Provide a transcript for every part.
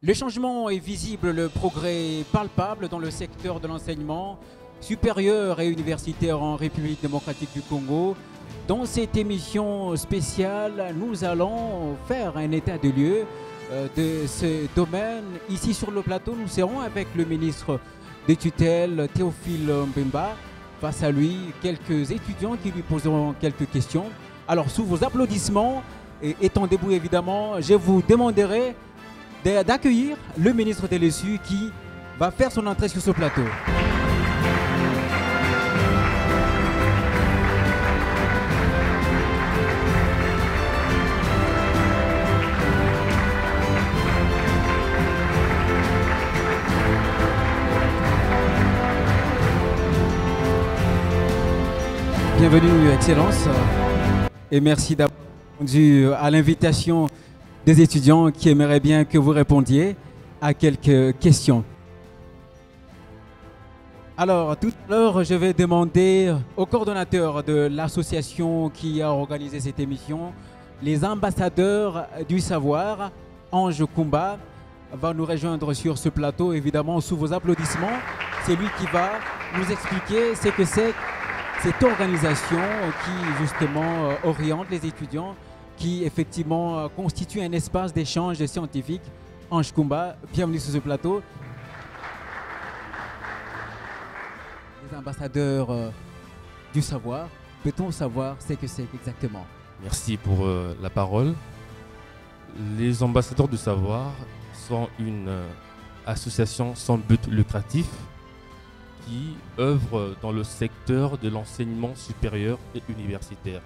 Le changement est visible, le progrès est palpable dans le secteur de l'enseignement supérieur et universitaire en République démocratique du Congo. Dans cette émission spéciale, nous allons faire un état de lieu de ce domaine. Ici sur le plateau, nous serons avec le ministre des tutelles, Théophile Mbemba. Face à lui, quelques étudiants qui lui poseront quelques questions. Alors, sous vos applaudissements, et étant debout évidemment, je vous demanderai d'accueillir le ministre de l'ESU qui va faire son entrée sur ce plateau. Bienvenue, Excellence, et merci d'avoir répondu à l'invitation des étudiants qui aimeraient bien que vous répondiez à quelques questions. Alors, tout à l'heure, je vais demander au coordonnateur de l'association qui a organisé cette émission, les ambassadeurs du savoir, Ange Kumba, va nous rejoindre sur ce plateau, évidemment, sous vos applaudissements. C'est lui qui va nous expliquer ce que c'est cette organisation qui, justement, oriente les étudiants, qui effectivement constitue un espace d'échange scientifique. Ange Kumba, bienvenue sur ce plateau. Les ambassadeurs du savoir, peut-on savoir ce que c'est exactement? Merci pour la parole. Les ambassadeurs du savoir sont une association sans but lucratif qui œuvre dans le secteur de l'enseignement supérieur et universitaire.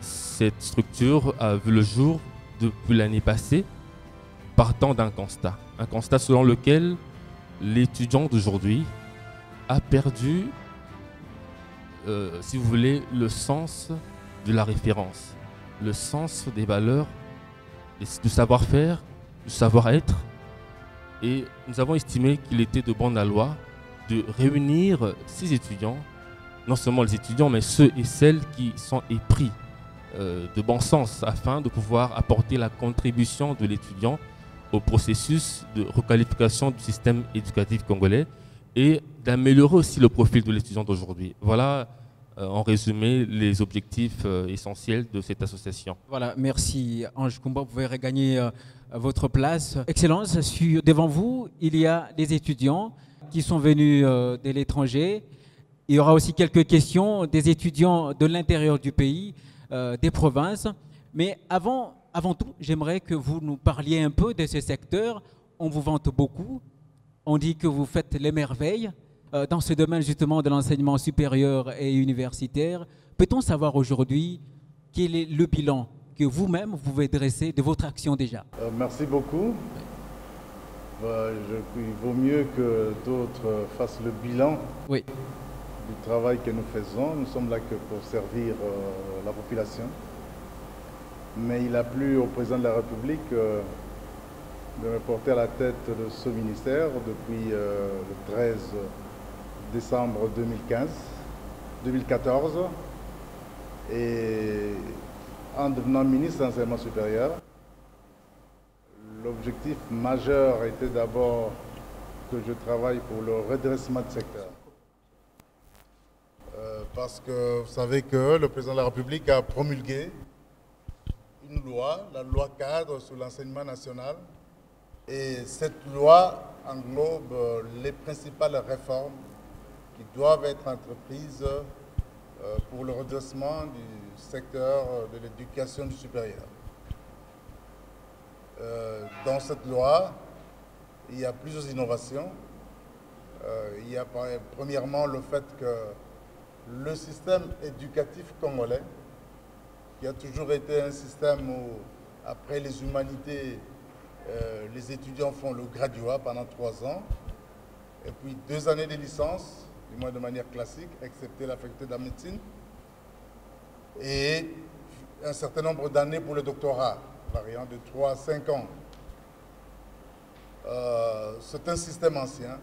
Cette structure a vu le jour depuis l'année passée, partant d'un constat selon lequel l'étudiant d'aujourd'hui a perdu, si vous voulez, le sens de la référence, le sens des valeurs, du savoir-faire, du savoir-être. Et nous avons estimé qu'il était de bon aloi de réunir ces étudiants, non seulement les étudiants, mais ceux et celles qui sont épris de bon sens, afin de pouvoir apporter la contribution de l'étudiant au processus de requalification du système éducatif congolais et d'améliorer aussi le profil de l'étudiant d'aujourd'hui. Voilà en résumé les objectifs essentiels de cette association. Voilà, merci Ange Kumba, vous pouvez regagner votre place. Excellence, devant vous, il y a des étudiants qui sont venus de l'étranger. Il y aura aussi quelques questions des étudiants de l'intérieur du pays, des provinces. Mais avant tout, j'aimerais que vous nous parliez un peu de ce secteur. On vous vante beaucoup. On dit que vous faites les merveilles dans ce domaine justement de l'enseignement supérieur et universitaire. Peut-on savoir aujourd'hui quel est le bilan que vous-même vous pouvez dresser de votre action déjà? Merci beaucoup. Il vaut mieux que d'autres fassent le bilan du travail que nous faisons. Nous sommes là que pour servir la population. Mais il a plu au président de la République de me porter à la tête de ce ministère depuis le 13 décembre 2014. Et en devenant ministre de l'Enseignement supérieur, l'objectif majeur était d'abord que je travaille pour le redressement du secteur. Parce que vous savez que le président de la République a promulgué une loi, la loi cadre sur l'enseignement national. Et cette loi englobe les principales réformes qui doivent être entreprises pour le redressement du secteur de l'éducation du supérieur. Dans cette loi, il y a plusieurs innovations. Il y a premièrement le fait que le système éducatif congolais, qui a toujours été un système où, après les humanités, les étudiants font le graduat pendant 3 ans, et puis 2 années de licence, du moins de manière classique, excepté la faculté de la médecine, et un certain nombre d'années pour le doctorat, variant de 3 à 5 ans. C'est un système ancien,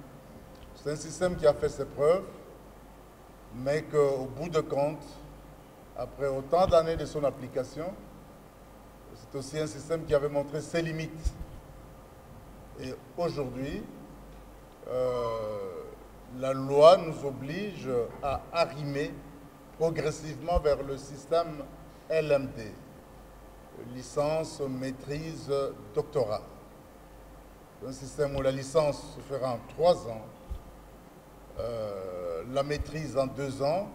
c'est un système qui a fait ses preuves, mais qu'au bout de compte, après autant d'années de son application, c'est aussi un système qui avait montré ses limites. Et aujourd'hui, la loi nous oblige à arrimer progressivement vers le système LMD, licence, maîtrise, doctorat. Un système où la licence se fera en 3 ans, la maîtrise en 2 ans,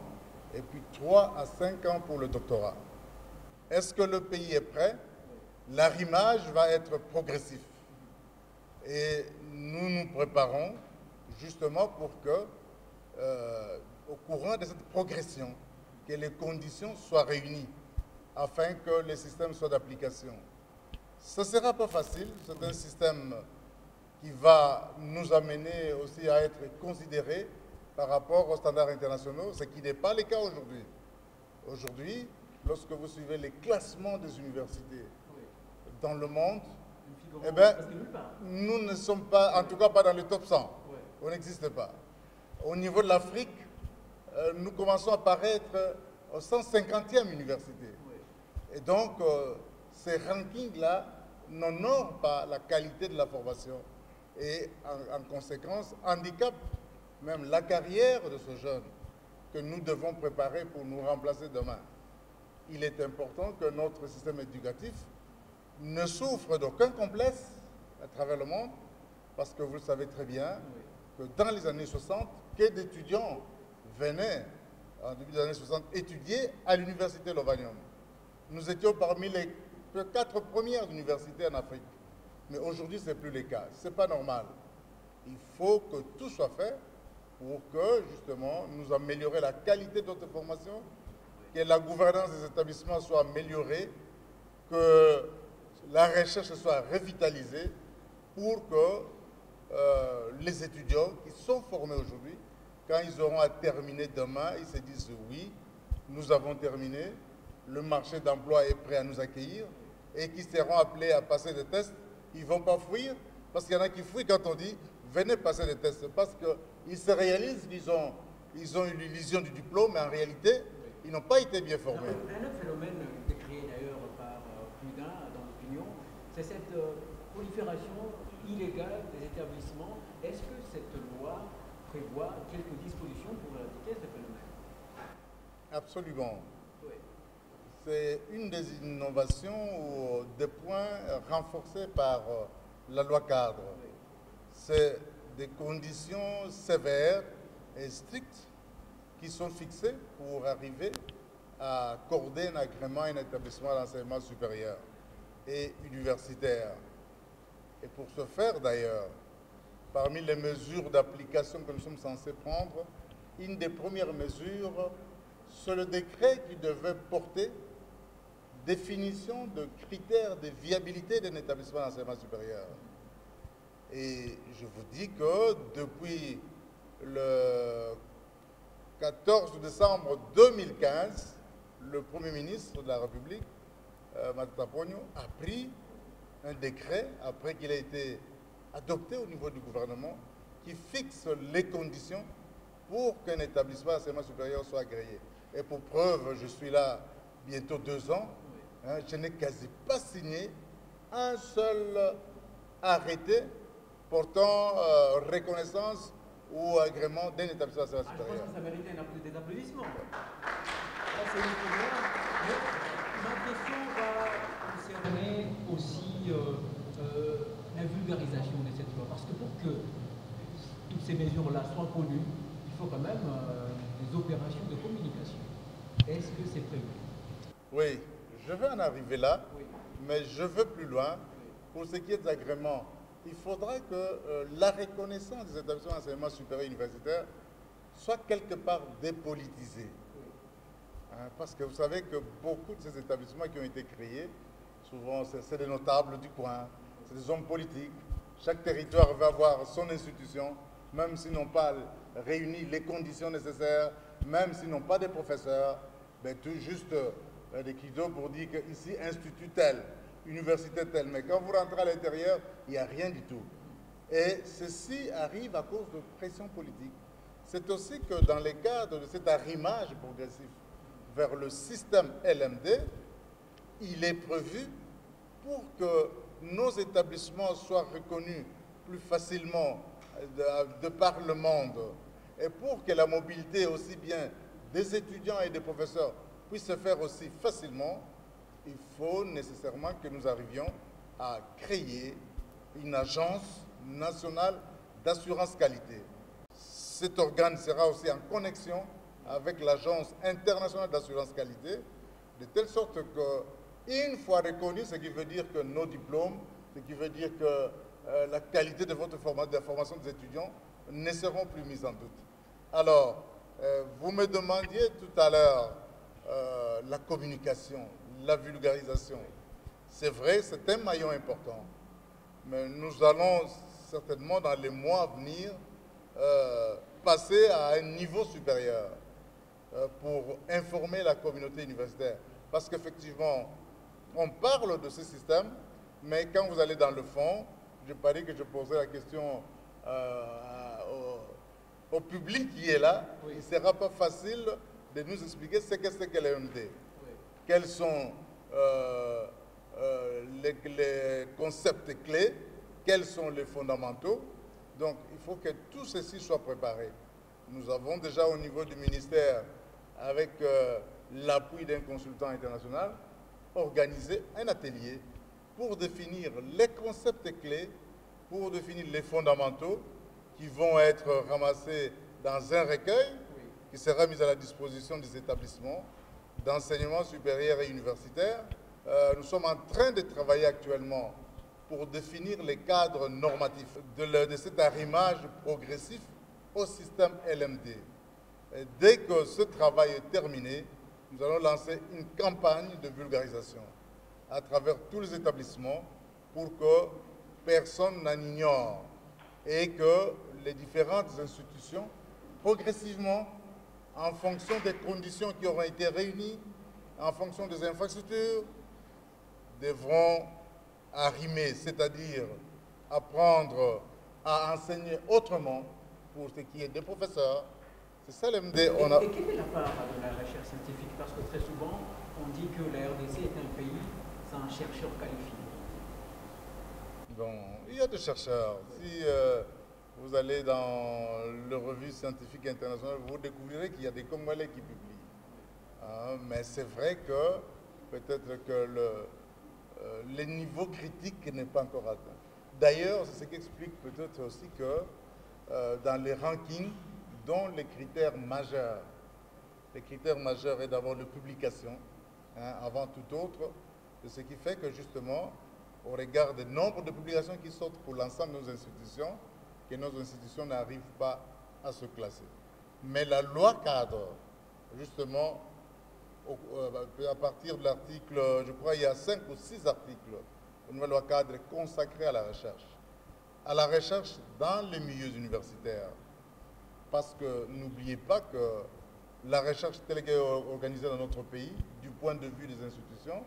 et puis 3 à 5 ans pour le doctorat. Est-ce que le pays est prêt? L'arrimage va être progressif. Et nous nous préparons justement pour que, au courant de cette progression, que les conditions soient réunies afin que les systèmes soient d'application. Ce ne sera pas facile, c'est un système qui va nous amener aussi à être considérés par rapport aux standards internationaux, ce qui n'est pas le cas aujourd'hui. Aujourd'hui, lorsque vous suivez les classements des universités dans le monde, eh bien, nous ne sommes pas, en tout cas pas dans le top 100. On n'existe pas. Au niveau de l'Afrique, nous commençons à apparaître aux 150e université. Et donc, ces rankings-là n'honorent pas la qualité de la formation et, en conséquence, handicapent même la carrière de ce jeune que nous devons préparer pour nous remplacer demain. Il est important que notre système éducatif ne souffre d'aucun complexe à travers le monde, parce que vous le savez très bien que dans les années 60, que d'étudiants venaient, en début des années 60, étudier à l'université Lovanium. Nous étions parmi les 4 premières universités en Afrique. Mais aujourd'hui, ce n'est plus le cas. Ce n'est pas normal. Il faut que tout soit fait pour que, justement, nous améliorer la qualité de notre formation, que la gouvernance des établissements soit améliorée, que la recherche soit revitalisée pour que les étudiants qui sont formés aujourd'hui, quand ils auront à terminer demain, ils se disent oui, nous avons terminé, le marché d'emploi est prêt à nous accueillir, et qui seront appelés à passer des tests, ils ne vont pas fuir, parce qu'il y en a qui fuient quand on dit venez passer des tests, parce qu'ils se réalisent qu'ils ont eu l'illusion du diplôme, mais en réalité, ils n'ont pas été bien formés. Un autre phénomène décrié d'ailleurs par plus d'un dans l'opinion, c'est cette prolifération illégale des établissements. Est-ce que cette loi prévoit quelques dispositions pour éradiquer ce phénomène? Absolument. Oui. C'est une des innovations ou des points renforcés par la loi cadre. Oui. C'est des conditions sévères et strictes qui sont fixées pour arriver à accorder un agrément à un établissement d'enseignement supérieur et universitaire. Et pour ce faire, d'ailleurs, parmi les mesures d'application que nous sommes censés prendre, une des premières mesures, c'est le décret qui devait porter définition de critères de viabilité d'un établissement d'enseignement supérieur. Et je vous dis que depuis le 14 décembre 2015, le Premier ministre de la République, Matata Ponyo, a pris un décret, après qu'il a été adopté au niveau du gouvernement, qui fixe les conditions pour qu'un établissement d'enseignement supérieur soit agréé. Et pour preuve, je suis là bientôt 2 ans, je n'ai quasi pas signé un seul arrêté portant reconnaissance ou agrément d'un établissement d'enseignement supérieur. Je pense que ça mérite des applaudissements. Ça, c'est une première. Mais ma question va concerner aussi la vulgarisation de cette loi. Parce que pour que toutes ces mesures-là soient connues, il faut quand même des opérations de communication. Est-ce que c'est prévu? Oui, je vais en arriver là, Oui. mais je veux plus loin. Pour ce qui est des agréments, il faudra que la reconnaissance des établissements d'enseignement supérieur universitaire soit quelque part dépolitisée. Parce que vous savez que beaucoup de ces établissements qui ont été créés, souvent c'est des notables du coin, c'est des hommes politiques. Chaque territoire va avoir son institution, même s'ils n'ont pas réuni les conditions nécessaires, même s'ils n'ont pas de professeurs, ben, tout juste des kidos pour dire qu'ici, institut tel, université telle. Mais quand vous rentrez à l'intérieur, il n'y a rien du tout. Et ceci arrive à cause de pression politique. C'est aussi que dans le cadre de cet arrimage progressif vers le système LMD, il est prévu pour que nos établissements soient reconnus plus facilement de par le monde. Et pour que la mobilité aussi bien des étudiants et des professeurs puisse se faire aussi facilement, il faut nécessairement que nous arrivions à créer une agence nationale d'assurance qualité. Cet organe sera aussi en connexion avec l'agence internationale d'assurance qualité, de telle sorte qu'une fois reconnu, ce qui veut dire que nos diplômes, ce qui veut dire que la qualité de votre formation des étudiants ne seront plus mises en doute. Alors, vous me demandiez tout à l'heure la communication, la vulgarisation. C'est vrai, c'est un maillon important, mais nous allons certainement dans les mois à venir passer à un niveau supérieur pour informer la communauté universitaire. Parce qu'effectivement, on parle de ce système, mais quand vous allez dans le fond, je parie que je poserai la question au public qui est là, oui. Il ne sera pas facile de nous expliquer ce que c'est que l'EMD. Oui. Quels sont les concepts clés, quels sont les fondamentaux. Donc, il faut que tout ceci soit préparé. Nous avons déjà au niveau du ministère, avec l'appui d'un consultant international, organisé un atelier pour définir les concepts clés, pour définir les fondamentaux qui vont être ramassés dans un recueil qui sera mis à la disposition des établissements d'enseignement supérieur et universitaire. Nous sommes en train de travailler actuellement pour définir les cadres normatifs de cet arrimage progressif au système LMD. Et dès que ce travail est terminé, nous allons lancer une campagne de vulgarisation à travers tous les établissements pour que personne n'en ignore et que les différentes institutions, progressivement, en fonction des conditions qui auront été réunies, en fonction des infrastructures, devront arrimer, c'est-à-dire apprendre à enseigner autrement pour ce qui est des professeurs. C'est ça l'MD. Et quelle est la part de la recherche scientifique? Parce que très souvent, on dit que la RDC est un pays sans chercheurs qualifiés. Bon, il y a des chercheurs. Si vous allez dans le revue scientifique internationale, vous découvrirez qu'il y a des Congolais qui publient. Mais c'est vrai que peut-être que le niveau critique n'est pas encore atteint. D'ailleurs, c'est ce qui explique peut-être aussi que dans les rankings, dont les critères majeurs est d'abord de publication, avant tout autre, c'est ce qui fait que justement, au regard du nombre de publications qui sortent pour l'ensemble de nos institutions, que nos institutions n'arrivent pas à se classer. Mais la loi cadre, justement, à partir de l'article, je crois il y a 5 ou 6 articles, une nouvelle loi cadre est consacrée à la recherche dans les milieux universitaires. Parce que n'oubliez pas que la recherche telle qu'elle est organisée dans notre pays, du point de vue des institutions,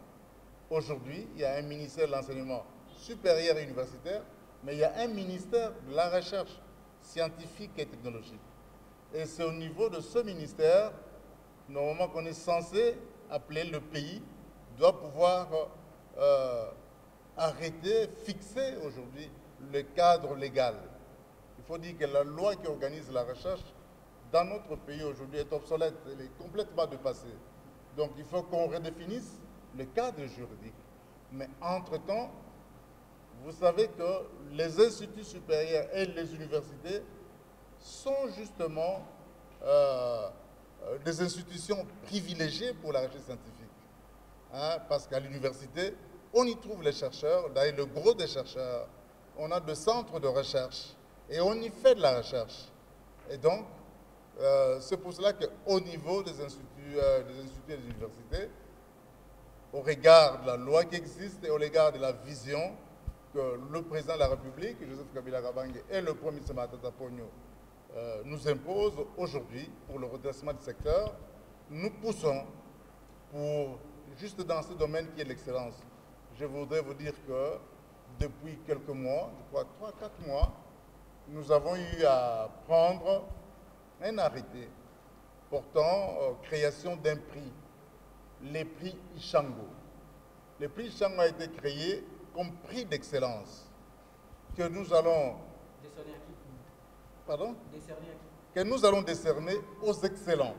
aujourd'hui, il y a un ministère de l'enseignement supérieur et universitaire, mais il y a un ministère de la recherche scientifique et technologique. Et c'est au niveau de ce ministère, normalement qu'on est censé appeler le pays, doit pouvoir arrêter, fixer aujourd'hui le cadre légal. Il faut dire que la loi qui organise la recherche dans notre pays aujourd'hui est obsolète, elle est complètement dépassée. Donc il faut qu'on redéfinisse le cadre juridique. Mais entre-temps, vous savez que les instituts supérieurs et les universités sont justement des institutions privilégiées pour la recherche scientifique. Parce qu'à l'université, on y trouve les chercheurs, d'ailleurs le gros des chercheurs, on a des centres de recherche et on y fait de la recherche. Et donc, c'est pour cela qu'au niveau des instituts et des universités, au regard de la loi qui existe et au regard de la vision que le président de la République, Joseph Kabila Kabange, et le premier ministre Matata Ponyo nous imposent aujourd'hui pour le redressement du secteur, nous poussons pour, juste dans ce domaine qui est l'excellence. Je voudrais vous dire que depuis quelques mois, je crois 3-4 mois, nous avons eu à prendre un arrêté portant création d'un prix, les prix Ishango. Le prix Ishango a été créé comme prix d'excellence que nous allons Décerné à qui? Pardon? Décerné à qui? Que nous allons décerner aux excellents,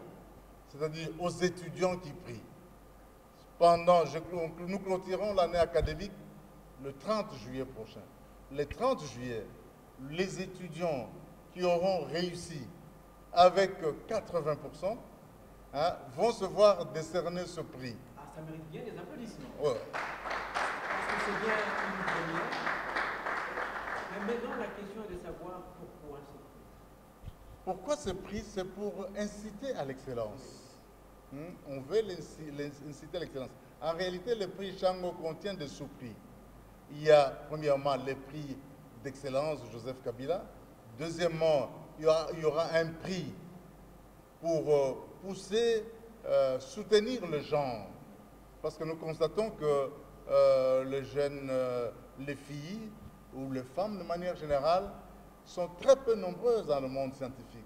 c'est-à-dire aux étudiants qui prient. Nous clôturons l'année académique le 30 juillet prochain. Le 30 juillet, les étudiants qui auront réussi avec 80% vont se voir décerner ce prix. Ah, ça mérite bien des applaudissements. Ouais. Parce que c'est bien une première. Mais maintenant, la question est de savoir pourquoi ce prix. Pourquoi ce prix? C'est pour inciter à l'excellence. On veut inciter à l'excellence. En réalité, le prix Chango contient des sous-prix. Il y a premièrement les prix d'excellence de Joseph Kabila. Deuxièmement, il y aura un prix pour pousser, soutenir le genre. Parce que nous constatons que les jeunes, les filles ou les femmes de manière générale sont très peu nombreuses dans le monde scientifique.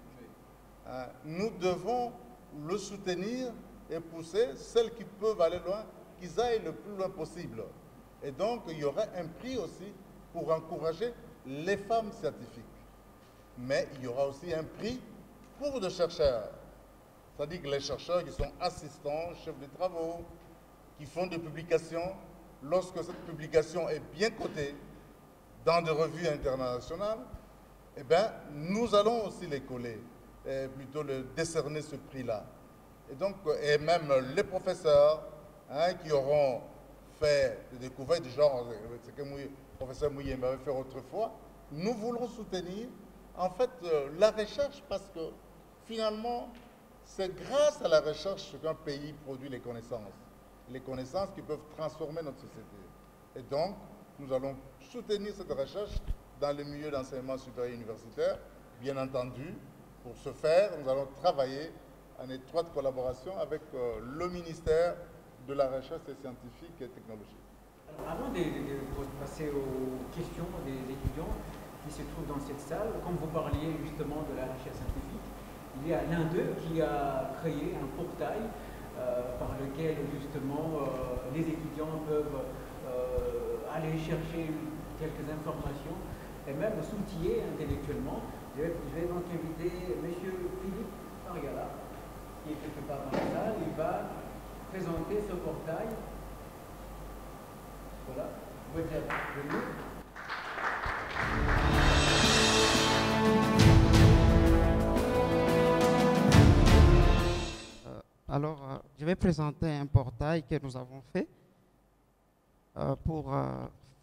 Nous devons le soutenir et pousser celles qui peuvent aller loin, qu'ils aillent le plus loin possible. Et donc, il y aura un prix aussi pour encourager les femmes scientifiques. Mais il y aura aussi un prix pour les chercheurs. C'est-à-dire que les chercheurs qui sont assistants, chefs de travaux, qui font des publications, lorsque cette publication est bien cotée dans des revues internationales, eh bien, nous allons aussi les coller, plutôt décerner ce prix-là. Et donc, et même les professeurs qui auront fait des découvertes du genre, ce que le professeur Mouye m'avait fait autrefois, nous voulons soutenir en fait la recherche parce que finalement, c'est grâce à la recherche qu'un pays produit les connaissances qui peuvent transformer notre société. Et donc, nous allons soutenir cette recherche dans le milieu d'enseignement supérieur universitaire. Bien entendu, pour ce faire, nous allons travailler en étroite collaboration avec le ministère de la Recherche scientifique et technologique. Alors, avant de passer aux questions des étudiants qui se trouvent dans cette salle, comme vous parliez justement de la recherche scientifique, il y a l'un d'eux qui a créé un portail par lequel justement les étudiants peuvent aller chercher quelques informations et même s'outiller intellectuellement. Je vais donc inviter M. Philippe Ariala, qui est quelque part dans la salle. Il va présenter ce portail. Voilà, vous êtes venu. Alors, je vais présenter un portail que nous avons fait pour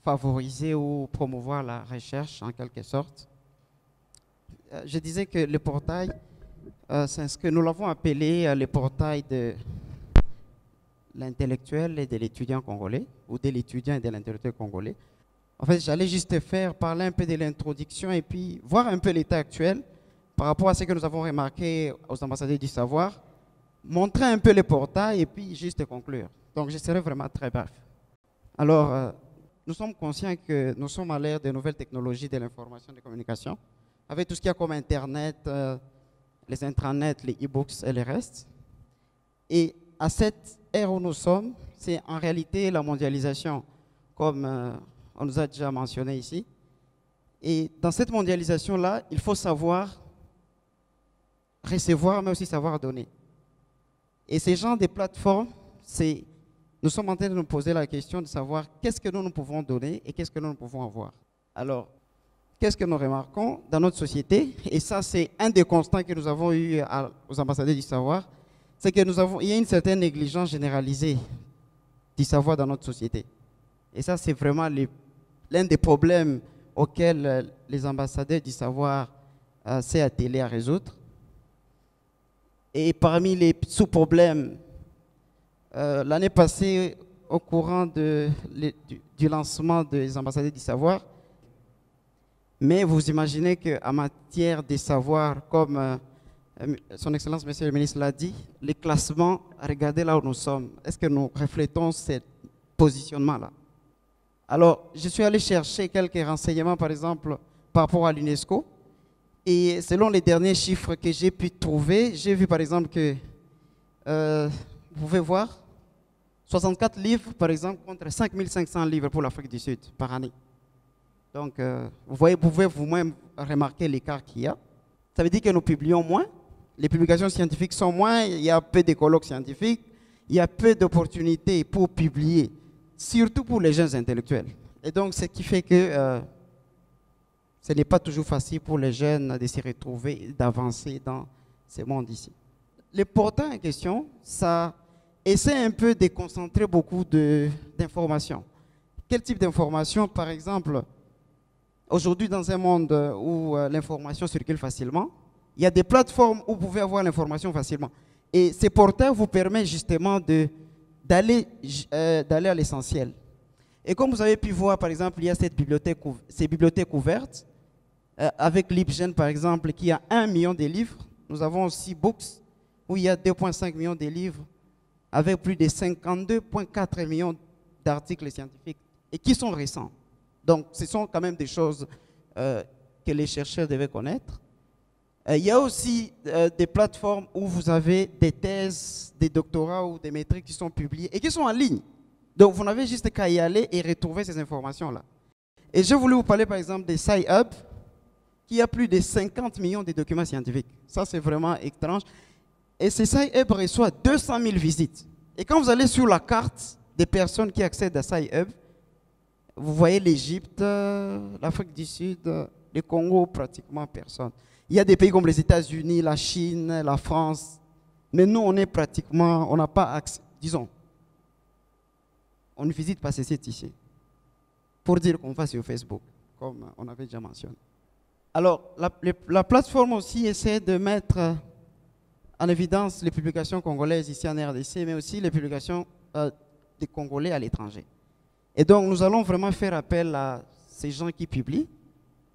favoriser ou promouvoir la recherche en quelque sorte. Je disais que le portail, c'est ce que nous l'avons appelé le portail de l'intellectuel et de l'étudiant congolais, ou de l'étudiant et de l'intellectuel congolais. En fait, j'allais juste parler un peu de l'introduction et puis voir un peu l'état actuel par rapport à ce que nous avons remarqué aux ambassadeurs du savoir, montrer un peu le portail et puis juste conclure. Donc, je serai vraiment très bref. Alors, nous sommes conscients que nous sommes à l'ère des nouvelles technologies de l'information et de la communication, avec tout ce qu'il y a comme Internet, les intranets, les e-books et le reste. Et à cette ère où nous sommes, c'est en réalité la mondialisation, comme on nous a déjà mentionné ici. Et dans cette mondialisation-là, il faut savoir recevoir, mais aussi savoir donner. Et ces genres de plateformes, nous sommes en train de nous poser la question de savoir qu'est-ce que nous pouvons donner et qu'est-ce que nous pouvons avoir. Alors, qu'est-ce que nous remarquons dans notre société? Et ça, c'est un des constants que nous avons eu aux ambassadeurs du savoir, c'est qu'il y a une certaine négligence généralisée du savoir dans notre société. Et ça, c'est vraiment l'un des problèmes auxquels les ambassadeurs du savoir s'est attelé à résoudre. Et parmi les sous-problèmes, l'année passée, au courant du lancement des ambassadeurs du savoir, mais vous imaginez qu'en matière de savoir, comme son Excellence, Monsieur le ministre l'a dit, les classements, regardez là où nous sommes. Est-ce que nous reflétons ce positionnement-là? Alors, je suis allé chercher quelques renseignements, par exemple, par rapport à l'UNESCO. Et selon les derniers chiffres que j'ai pu trouver, j'ai vu par exemple que, vous pouvez voir, 64 livres, par exemple, contre 5500 livres pour l'Afrique du Sud par année. Donc, vous pouvez vous-même remarquer l'écart qu'il y a. Ça veut dire que nous publions moins, les publications scientifiques sont moins, il y a peu de colloques scientifiques, il y a peu d'opportunités pour publier, surtout pour les jeunes intellectuels. Et donc, ce qui fait que ce n'est pas toujours facile pour les jeunes de s'y retrouver, d'avancer dans ce monde ici. Le portant en question, ça essaie un peu de concentrer beaucoup d'informations. Quel type d'informations? Par exemple, aujourd'hui, dans un monde où l'information circule facilement, il y a des plateformes où vous pouvez avoir l'information facilement. Et ces portails vous permettent justement d'aller à l'essentiel. Et comme vous avez pu voir, par exemple, il y a ces bibliothèques ouvertes, avec LibGen, par exemple, qui a 1 million de livres. Nous avons aussi Books, où il y a 2,5 millions de livres, avec plus de 52,4 millions d'articles scientifiques, et qui sont récents. Donc, ce sont quand même des choses que les chercheurs devaient connaître. Il y a aussi des plateformes où vous avez des thèses, des doctorats ou des maîtrises qui sont publiées et qui sont en ligne. Donc, vous n'avez juste qu'à y aller et retrouver ces informations-là. Et je voulais vous parler, par exemple, des SciHub, qui a plus de 50 millions de documents scientifiques. Ça, c'est vraiment étrange. Et ces SciHub reçoivent 200 000 visites. Et quand vous allez sur la carte des personnes qui accèdent à SciHub, vous voyez l'Égypte, l'Afrique du Sud, le Congo, pratiquement personne. Il y a des pays comme les États-Unis, la Chine, la France. Mais nous, on n'a pas accès, disons, on ne visite pas ces sites ici. Pour dire qu'on va sur Facebook, comme on avait déjà mentionné. Alors, la plateforme aussi essaie de mettre en évidence les publications congolaises ici en RDC, mais aussi les publications des Congolais à l'étranger. Et donc, nous allons vraiment faire appel à ces gens qui publient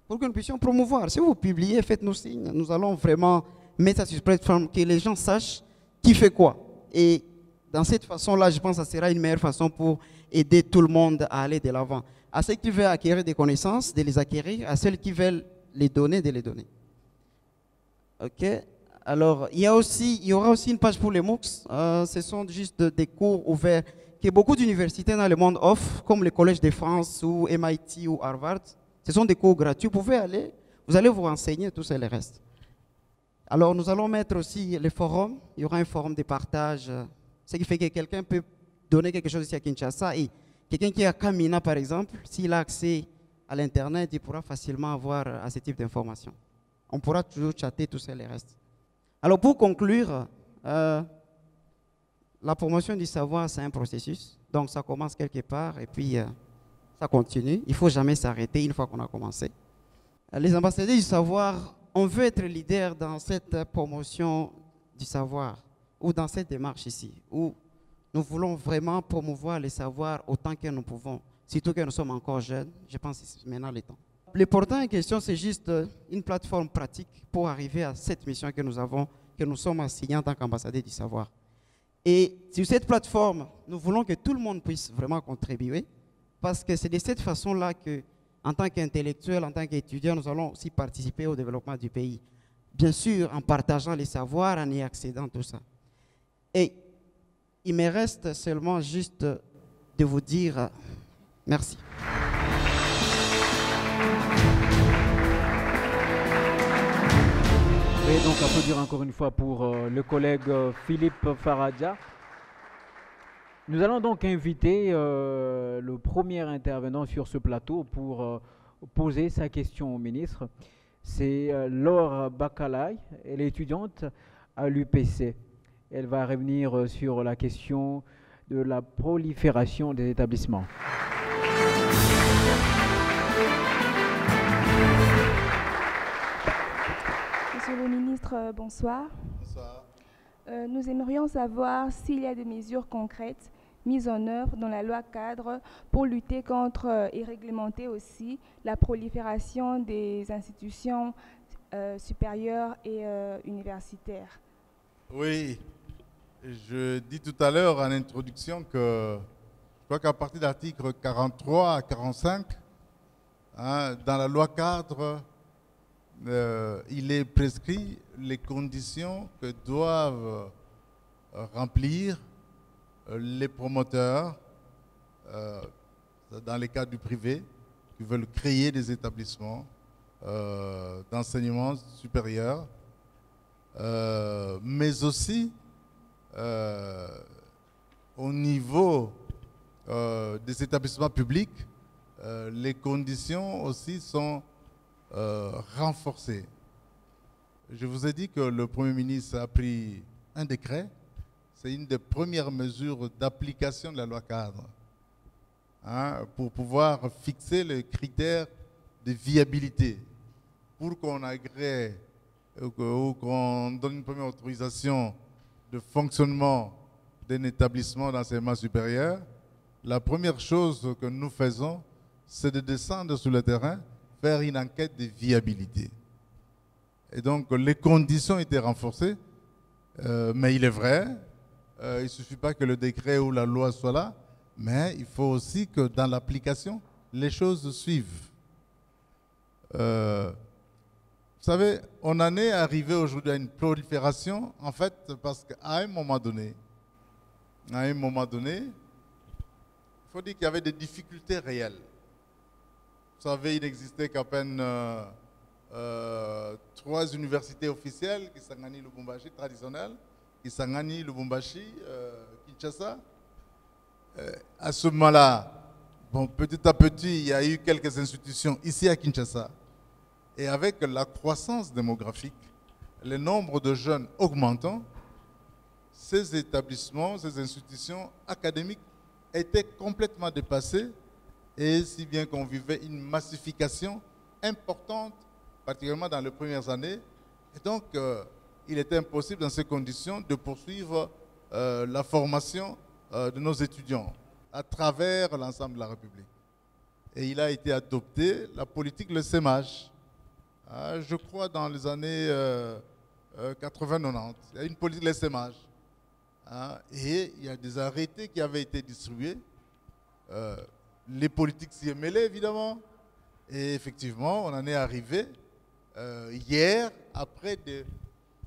pour que nous puissions promouvoir. Si vous publiez, faites-nous signe. Nous allons vraiment mettre ça sur plateforme, que les gens sachent qui fait quoi. Et dans cette façon-là, je pense que ça sera une meilleure façon pour aider tout le monde à aller de l'avant. À ceux qui veulent acquérir des connaissances, de les acquérir. À ceux qui veulent les donner, de les donner. OK. Alors, il y aura aussi une page pour les MOOCs. Ce sont juste des cours ouverts que beaucoup d'universités dans le monde offrent, comme le Collège de France ou MIT ou Harvard. Ce sont des cours gratuits. Vous pouvez aller, vous allez vous renseigner, tout ça et le reste. Alors, nous allons mettre aussi les forums. Il y aura un forum de partage. Ce qui fait que quelqu'un peut donner quelque chose ici à Kinshasa. Et quelqu'un qui est à Kamina, par exemple, s'il a accès à l'Internet, il pourra facilement avoir à ce type d'informations. On pourra toujours chatter, tout ça et le reste. Alors, pour conclure, la promotion du savoir, c'est un processus. Donc, ça commence quelque part et puis ça continue. Il ne faut jamais s'arrêter une fois qu'on a commencé. Les ambassadeurs du savoir, on veut être leader dans cette promotion du savoir ou dans cette démarche ici, où nous voulons vraiment promouvoir les savoirs autant que nous pouvons, surtout que nous sommes encore jeunes. Je pense que c'est maintenant le temps. L'important en question, c'est juste une plateforme pratique pour arriver à cette mission que nous sommes assignés en tant qu'ambassadeurs du savoir. Et sur cette plateforme, nous voulons que tout le monde puisse vraiment contribuer, parce que c'est de cette façon-là que, en tant qu'intellectuel, en tant qu'étudiant, nous allons aussi participer au développement du pays. Bien sûr, en partageant les savoirs, en y accédant, tout ça. Et il me reste seulement juste de vous dire merci. Et donc applaudir encore une fois pour le collègue Philippe Faradja. Nous allons donc inviter le premier intervenant sur ce plateau pour poser sa question au ministre. C'est Laure Bakalay, elle est étudiante à l'UPC. Elle va revenir sur la question de la prolifération des établissements. Monsieur le ministre, bonsoir. Bonsoir. Nous aimerions savoir s'il y a des mesures concrètes mises en œuvre dans la loi cadre pour lutter contre et réglementer aussi la prolifération des institutions supérieures et universitaires. Oui, je dis tout à l'heure en introduction que je crois qu'à partir de l'article 43 à 45, dans la loi cadre, il est prescrit les conditions que doivent remplir les promoteurs dans les cas du privé qui veulent créer des établissements d'enseignement supérieur, mais aussi au niveau des établissements publics, les conditions aussi sont renforcées. Je vous ai dit que le Premier ministre a pris un décret. C'est une des premières mesures d'application de la loi cadre, hein, pour pouvoir fixer les critères de viabilité. Pour qu'on agrée ou qu'on donne une première autorisation de fonctionnement d'un établissement d'enseignement supérieur, la première chose que nous faisons, c'est de descendre sur le terrain, faire une enquête de viabilité. Et donc, les conditions étaient renforcées, mais il est vrai, il ne suffit pas que le décret ou la loi soit là, mais il faut aussi que dans l'application, les choses suivent. Vous savez, on en est arrivé aujourd'hui à une prolifération, en fait, parce qu'à un moment donné, il faut dire qu'il y avait des difficultés réelles. Vous savez, il n'existait qu'à peine 3 universités officielles, Kisangani, Lubumbashi, traditionnelles, Kisangani, Lubumbashi, Kinshasa. À ce moment-là, bon, petit à petit, il y a eu quelques institutions ici à Kinshasa. Et avec la croissance démographique, le nombre de jeunes augmentant, ces établissements, ces institutions académiques étaient complètement dépassés, et si bien qu'on vivait une massification importante, particulièrement dans les premières années. Et donc, il était impossible dans ces conditions de poursuivre la formation de nos étudiants à travers l'ensemble de la République. Et il a été adopté la politique, le SEMAGE. Je crois dans les années 80-90, il y a une politique, le SEMAGE. Et il y a des arrêtés qui avaient été distribués. Les politiques s'y est mêlées, évidemment. Et effectivement, on en est arrivé hier à près de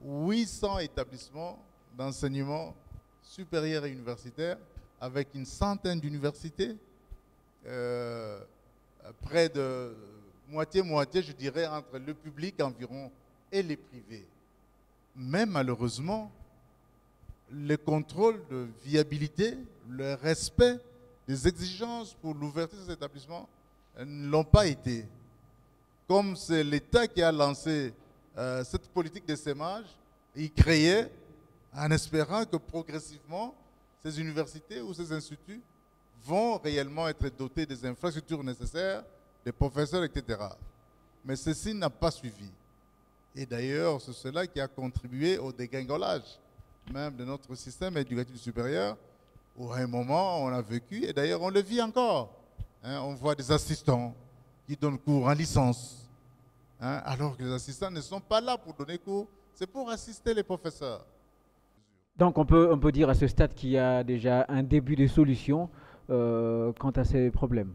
800 établissements d'enseignement supérieur et universitaire, avec une centaine d'universités, près de moitié-moitié, je dirais, entre le public environ et les privés. Mais malheureusement, le contrôle de viabilité, le respect des exigences pour l'ouverture de ces établissements ne l'ont pas été. Comme c'est l'État qui a lancé cette politique de SEMAGE, il créait en espérant que progressivement, ces universités ou ces instituts vont réellement être dotés des infrastructures nécessaires, des professeurs, etc. Mais ceci n'a pas suivi. Et d'ailleurs, c'est cela qui a contribué au dégringolage même de notre système éducatif supérieur, où à un moment, on a vécu, et d'ailleurs, on le vit encore. Hein, on voit des assistants qui donnent cours en licence, hein, alors que les assistants ne sont pas là pour donner cours, c'est pour assister les professeurs. Donc on peut dire à ce stade qu'il y a déjà un début de solution quant à ces problèmes.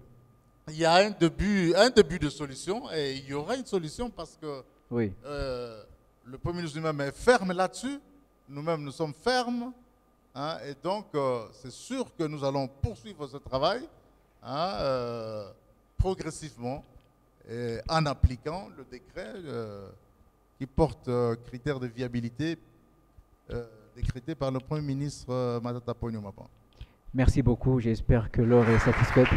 Il y a un début de solution, et il y aura une solution parce que oui. Le Premier ministre lui-même est ferme là-dessus, nous-mêmes nous sommes fermes, hein, et donc c'est sûr que nous allons poursuivre ce travail, hein, progressivement, et en appliquant le décret qui porte critères de viabilité décrété par le Premier ministre Matata Ponyo Mapan. Merci beaucoup, j'espère que Laure est satisfaite.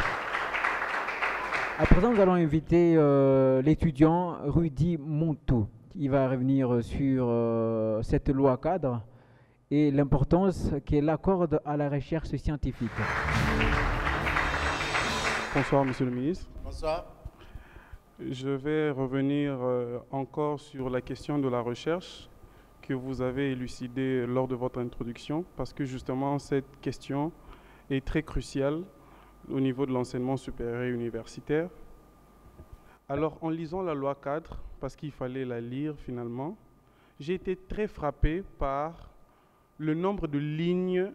À présent, nous allons inviter l'étudiant Rudy Montou. Il va revenir sur cette loi cadre et l'importance qu'elle accorde à la recherche scientifique. Bonsoir, Monsieur le ministre. Bonsoir. Je vais revenir encore sur la question de la recherche que vous avez élucidée lors de votre introduction, parce que justement, cette question est très cruciale au niveau de l'enseignement supérieur et universitaire. Alors, en lisant la loi cadre, parce qu'il fallait la lire finalement, j'ai été très frappé par le nombre de lignes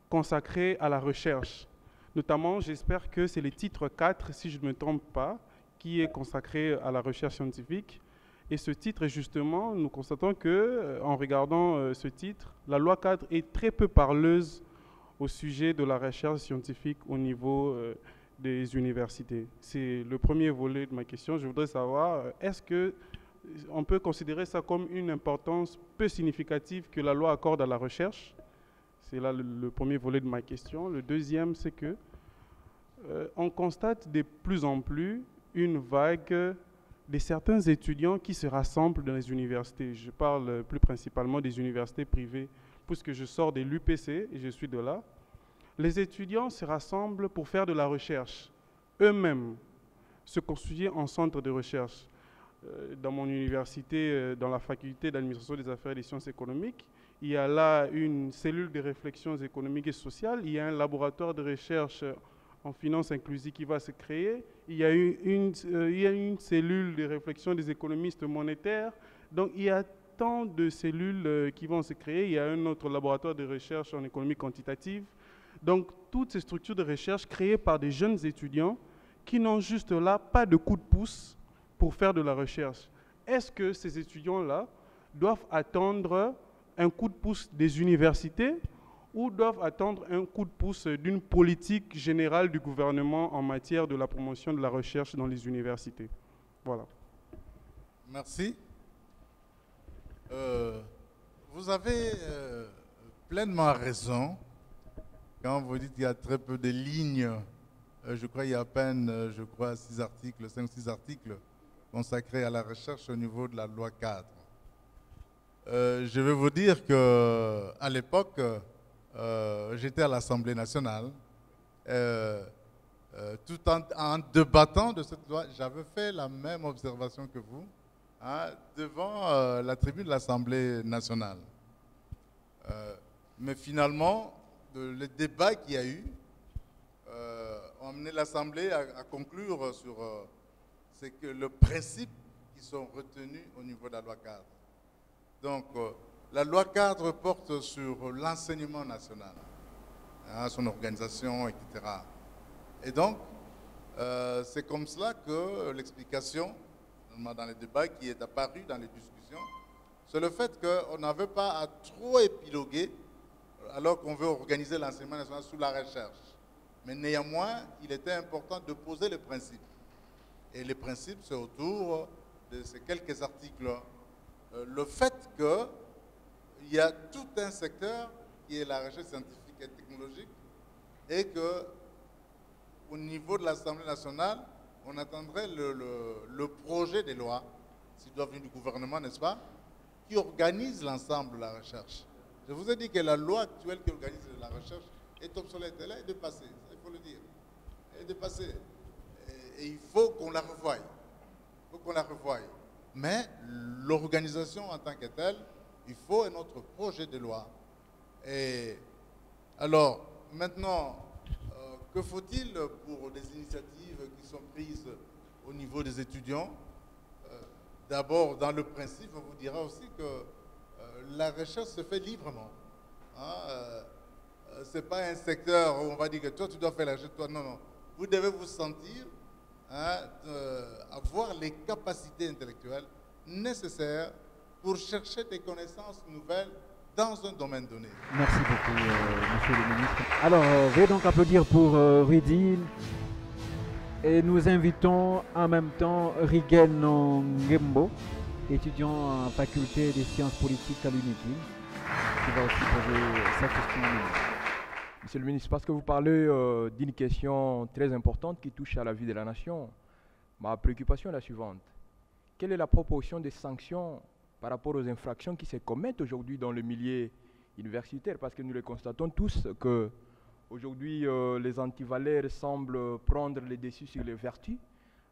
consacrées à la recherche. Notamment, j'espère que c'est le titre 4, si je ne me trompe pas, qui est consacré à la recherche scientifique. Et ce titre, justement, nous constatons que, en regardant ce titre, la loi cadre est très peu parleuse au sujet de la recherche scientifique au niveau des universités? C'est le premier volet de ma question. Je voudrais savoir, est-ce qu'on peut considérer ça comme une importance peu significative que la loi accorde à la recherche? C'est là le premier volet de ma question. Le deuxième, c'est que on constate de plus en plus une vague de certains étudiants qui se rassemblent dans les universités. Je parle plus principalement des universités privées, puisque je sors de l'UPC et je suis de là. Les étudiants se rassemblent pour faire de la recherche. Eux-mêmes se constituent en centre de recherche. Dans mon université, dans la faculté d'administration des affaires et des sciences économiques, il y a là une cellule de réflexion économiques et sociales, il y a un laboratoire de recherche en finance inclusive qui va se créer, il y a une cellule de réflexion des économistes monétaires, donc il y a tant de cellules qui vont se créer, il y a un autre laboratoire de recherche en économie quantitative. Donc, toutes ces structures de recherche créées par des jeunes étudiants qui n'ont juste là pas de coup de pouce pour faire de la recherche. Est-ce que ces étudiants-là doivent attendre un coup de pouce des universités ou doivent attendre un coup de pouce d'une politique générale du gouvernement en matière de la promotion de la recherche dans les universités? Voilà. Merci. Vous avez pleinement raison quand vous dites qu'il y a très peu de lignes. Je crois qu'il y a à peine, 5 ou 6 articles consacrés à la recherche au niveau de la loi cadre. Je vais vous dire qu'à l'époque, j'étais à l'Assemblée nationale. Tout en débattant de cette loi, j'avais fait la même observation que vous devant la tribune de l'Assemblée nationale. Mais finalement, le débat qu'il y a eu ont amené l'Assemblée à conclure sur c'est que le principe qui sont retenus au niveau de la loi cadre. Donc, la loi cadre porte sur l'enseignement national, son organisation, etc. Et donc, c'est comme cela que l'explication, dans les débats qui est apparue dans les discussions, c'est le fait qu'on n'avait pas à trop épiloguer alors qu'on veut organiser l'enseignement national sous la recherche. Mais néanmoins, il était important de poser les principes. Et les principes, c'est autour de ces quelques articles. Le fait qu'il y a tout un secteur qui est la recherche scientifique et technologique et qu'au niveau de l'Assemblée nationale, on attendrait le projet de loi, s'il doit venir du gouvernement, n'est-ce pas, qui organise l'ensemble de la recherche. Je vous ai dit que la loi actuelle qui organise la recherche est obsolète, elle est dépassée, il faut le dire. Elle est dépassée. Et il faut qu'on la revoie. Il faut qu'on la revoie. Mais l'organisation en tant que telle, il faut un autre projet de loi. Et alors, maintenant, que faut-il pour des initiatives qui sont prises au niveau des étudiants? D'abord, dans le principe, on vous dira aussi que la recherche se fait librement. Ce n'est pas un secteur où on va dire que toi, tu dois faire la recherche, toi, non, non. Vous devez vous sentir avoir les capacités intellectuelles nécessaires pour chercher des connaissances nouvelles dans un domaine donné. Merci beaucoup, monsieur le ministre. Alors, veuillez donc applaudir pour Rydil. Et nous invitons en même temps Rigen Ngembo, étudiant en faculté des sciences politiques à l'UNITI, qui va aussi poser sa question au ministre. Monsieur le ministre, parce que vous parlez d'une question très importante qui touche à la vie de la nation, ma préoccupation est la suivante. Quelle est la proportion des sanctions par rapport aux infractions qui se commettent aujourd'hui dans le milieu universitaire? Parce que nous le constatons tous que aujourd'hui les antivaleurs semblent prendre les dessus sur les vertus.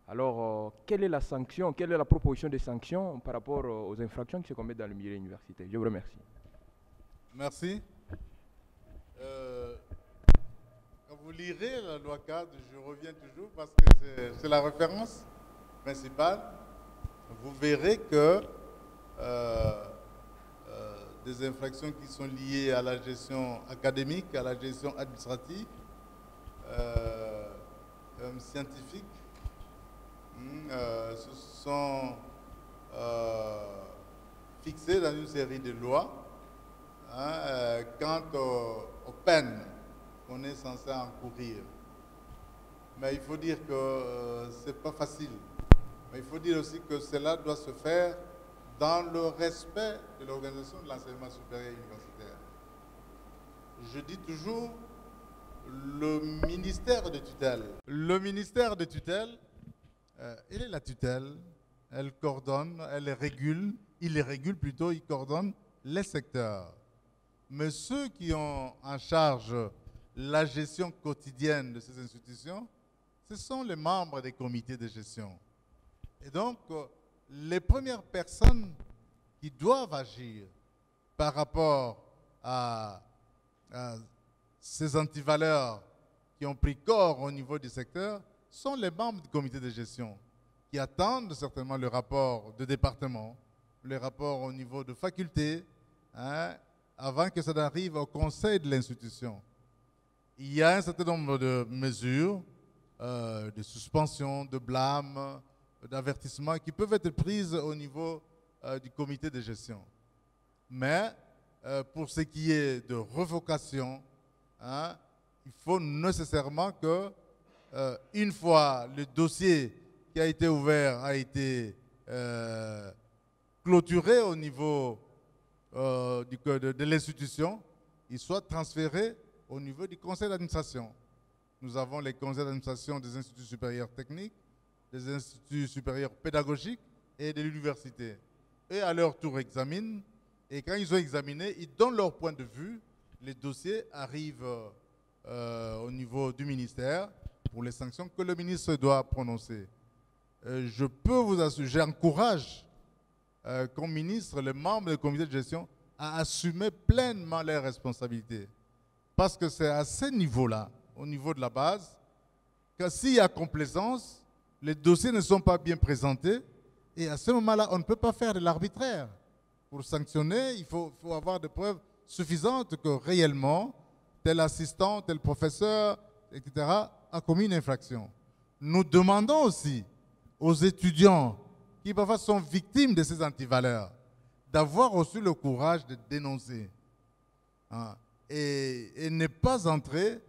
Alors, quelle est la sanction, quelle est la proportion des sanctions par rapport aux infractions qui se commettent dans le milieu universitaire? Je vous remercie. Merci. Quand vous lirez la loi cadre, je reviens toujours parce que c'est la référence principale. Vous verrez que des infractions qui sont liées à la gestion académique, à la gestion administrative, scientifique, se sont fixées dans une série de lois quant aux peines qu'on est censé encourir. mais il faut dire que ce n'est pas facile. Mais il faut dire aussi que cela doit se faire dans le respect de l'organisation de l'enseignement supérieur universitaire. Je dis toujours le ministère de tutelle. Le ministère de tutelle, il est la tutelle, elle coordonne, elle régule, il les régule plutôt, il coordonne les secteurs. Mais ceux qui ont en charge la gestion quotidienne de ces institutions, ce sont les membres des comités de gestion. Et donc, les premières personnes qui doivent agir par rapport à ces antivaleurs qui ont pris corps au niveau du secteur sont les membres du comité de gestion qui attendent certainement le rapport de département, le rapport au niveau de faculté, hein, avant que ça n'arrive au conseil de l'institution. Il y a un certain nombre de mesures, de suspension, de blâme, d'avertissement qui peuvent être prises au niveau du comité de gestion. Mais pour ce qui est de revocation, hein, il faut nécessairement que, une fois le dossier qui a été ouvert a été clôturé au niveau de l'institution, il soit transféré au niveau du conseil d'administration. Nous avons les conseils d'administration des instituts supérieurs techniques, des instituts supérieurs pédagogiques et de l'université. Et à leur tour examinent, et quand ils ont examiné, ils donnent leur point de vue. Les dossiers arrivent au niveau du ministère pour les sanctions que le ministre doit prononcer. Je peux vous assurer, j'encourage comme ministre les membres du comité de gestion à assumer pleinement leurs responsabilités. Parce que c'est à ce niveau-là, au niveau de la base, que s'il y a complaisance, les dossiers ne sont pas bien présentés, et à ce moment-là, on ne peut pas faire de l'arbitraire. Pour sanctionner, il faut avoir des preuves suffisantes que réellement, tel assistant, tel professeur, etc., a commis une infraction. Nous demandons aussi aux étudiants qui parfois sont victimes de ces antivaleurs d'avoir aussi le courage de dénoncer, hein, et ne pas entrer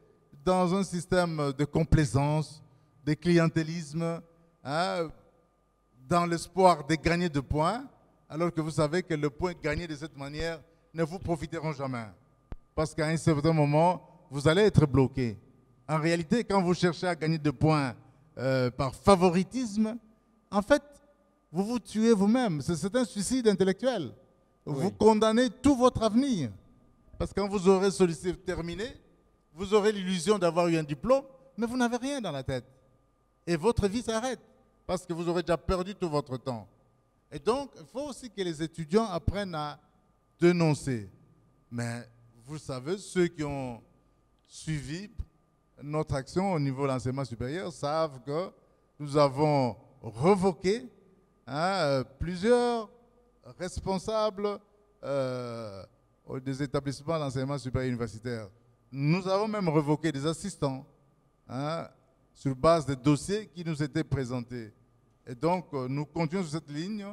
dans un système de complaisance, de clientélisme, hein, dans l'espoir de gagner de points, alors que vous savez que le point gagné de cette manière ne vous profiteront jamais. Parce qu'à un certain moment, vous allez être bloqué. En réalité, quand vous cherchez à gagner de points par favoritisme, en fait, vous vous tuez vous-même. C'est un suicide intellectuel. Oui. Vous condamnez tout votre avenir. Parce que quand vous aurez celui-ci terminé, vous aurez l'illusion d'avoir eu un diplôme, mais vous n'avez rien dans la tête. Et votre vie s'arrête, parce que vous aurez déjà perdu tout votre temps. Et donc, il faut aussi que les étudiants apprennent à dénoncer. Mais vous savez, ceux qui ont suivi notre action au niveau de l'enseignement supérieur savent que nous avons revoqué, hein, plusieurs responsables des établissements d'enseignement supérieur universitaire. Nous avons même revoqué des assistants, hein, sur base des dossiers qui nous étaient présentés. Et donc, nous continuons sur cette ligne.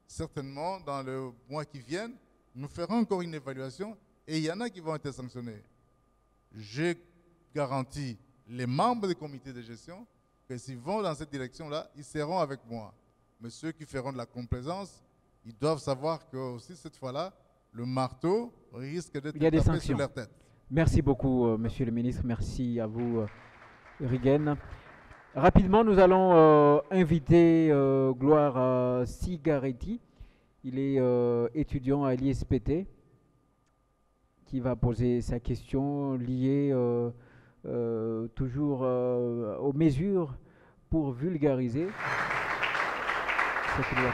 Certainement, dans le mois qui viennent, nous ferons encore une évaluation et il y en a qui vont être sanctionnés. J'ai garanti les membres du comité de gestion que s'ils vont dans cette direction-là, ils seront avec moi. Mais ceux qui feront de la complaisance, ils doivent savoir que aussi cette fois-là, le marteau risque d'être tapé sur leur tête. Merci beaucoup, Monsieur le ministre. Merci à vous, Riguen. Rapidement, nous allons inviter Gloire Sigaretti. Il est étudiant à l'ISPT qui va poser sa question liée toujours aux mesures pour vulgariser cette loi.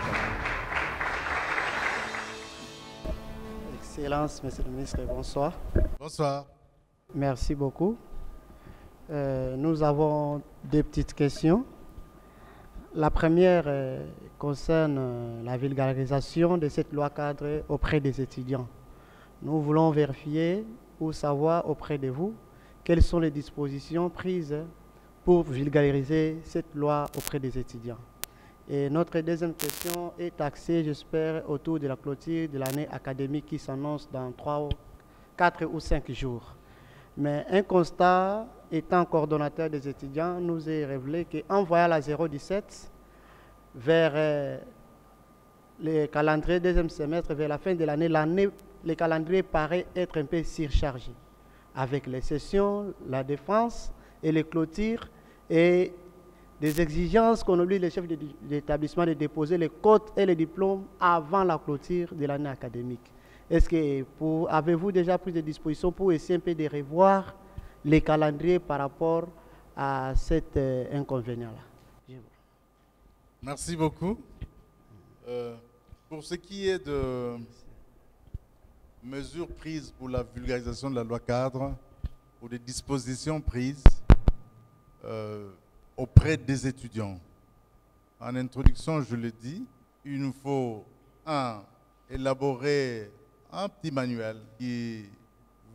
Excellence, Monsieur le ministre, bonsoir. Bonsoir. Merci beaucoup. Nous avons deux petites questions. La première concerne la vulgarisation de cette loi cadre auprès des étudiants. Nous voulons vérifier ou savoir auprès de vous quelles sont les dispositions prises pour vulgariser cette loi auprès des étudiants. Et notre deuxième question est axée, j'espère, autour de la clôture de l'année académique qui s'annonce dans 4 ou 5 jours. Mais un constat étant coordonnateur des étudiants, nous a révélé qu'en voyant la 017 vers le calendrier deuxième semestre, vers la fin de l'année, le calendrier paraît être un peu surchargé, avec les sessions, la défense et les clôtures, et des exigences qu'on oblige les chefs d'établissement de déposer les cotes et les diplômes avant la clôture de l'année académique. Est-ce que avez-vous déjà pris des dispositions pour essayer un peu de revoir les calendriers par rapport à cet inconvénient-là? Merci beaucoup. Pour ce qui est de mesures prises pour la vulgarisation de la loi cadre, ou des dispositions prises auprès des étudiants. En introduction, je l'ai dit, il nous faut, élaborer un petit manuel qui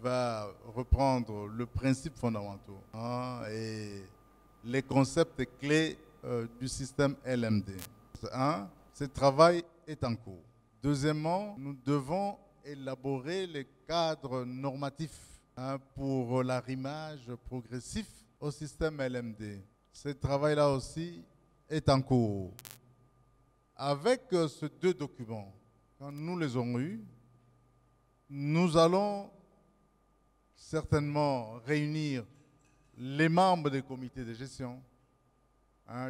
va reprendre le principe fondamentaux et les concepts clés du système LMD. Ce travail est en cours. Deuxièmement, nous devons élaborer les cadres normatifs pour l'arrimage progressif au système LMD. Ce travail-là aussi est en cours. Avec ces deux documents, quand nous les aurons eus, nous allons certainement réunir les membres des comités de gestion,